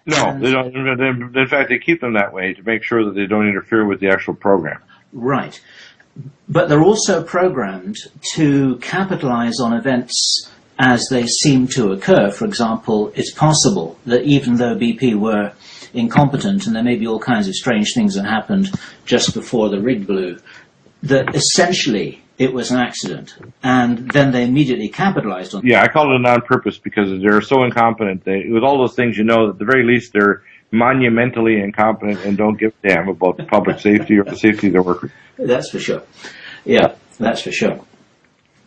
No, they don't. In fact, they keep them that way to make sure that they don't interfere with the actual program. Right. But they're also programmed to capitalize on events as they seem to occur. For example, it's possible that even though BP were incompetent, and there may be all kinds of strange things that happened just before the rig blew, that essentially it was an accident, and then they immediately capitalized on it. Yeah, I call it a non-purpose because they're so incompetent. With all those things, at the very least, they're monumentally incompetent and don't give a damn about the public safety or the safety of their workers. That's for sure. Yeah, that's for sure.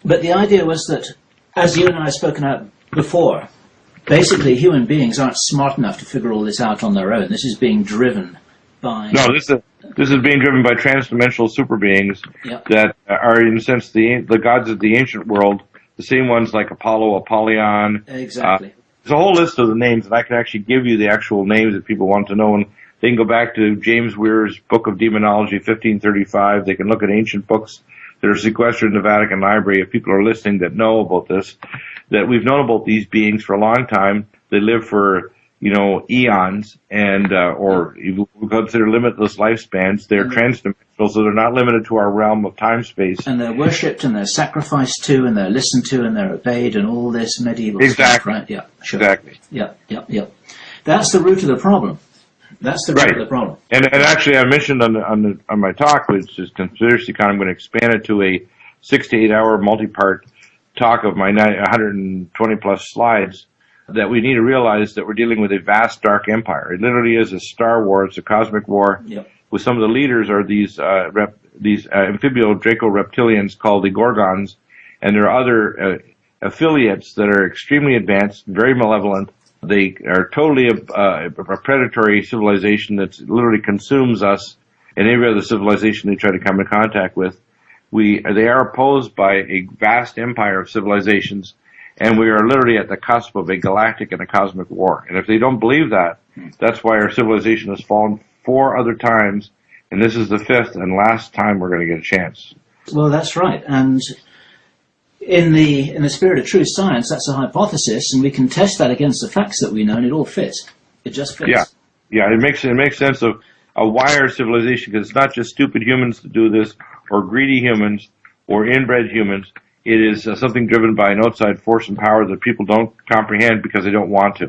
But the idea was that, as you and I have spoken out before, basically human beings aren't smart enough to figure all this out on their own. This is being driven by... No, this is being driven by transdimensional super beings that are, in a sense, the gods of the ancient world, the same ones like Apollo, Apollyon. Exactly. There's a whole list of the names, and I can actually give you the actual names if people want to know. And they can go back to James Weir's Book of Demonology, 1535. They can look at ancient books that are sequestered in the Vatican Library. If people are listening that know about this, that we've known about these beings for a long time. They live for, eons, and or we consider limitless lifespans. They're transdimensional, so they're not limited to our realm of time-space. And they're worshipped, and they're sacrificed to, and they're listened to, and they're obeyed, and all this medieval stuff, right? Yeah, sure. Exactly. Yeah. That's the root of the problem. That's the root of the problem. And actually, I mentioned on my talk, which is Conspiracy Con, I'm going to expand it to a 6 to 8 hour multi-part talk of my 120 plus slides, that we need to realize that we're dealing with a vast dark empire. It literally is a Star War. It's a cosmic war. Yep. With some of the leaders are these amphibio Draco reptilians called the Gorgons, and there are other affiliates that are extremely advanced, very malevolent. They are totally a predatory civilization that literally consumes us and every other civilization they try to come in contact with. They are opposed by a vast empire of civilizations, and we are literally at the cusp of a galactic and a cosmic war. And if they don't believe that, that's why our civilization has fallen 4 other times, and this is the 5th and last time we're going to get a chance. Well, that's right. And in the spirit of true science, that's a hypothesis, and we can test that against the facts that we know, and it all fits. It just fits. Yeah. It makes sense of a wired civilization, because it's not just stupid humans that do this, or greedy humans, or inbred humans. It is something driven by an outside force and power that people don't comprehend because they don't want to.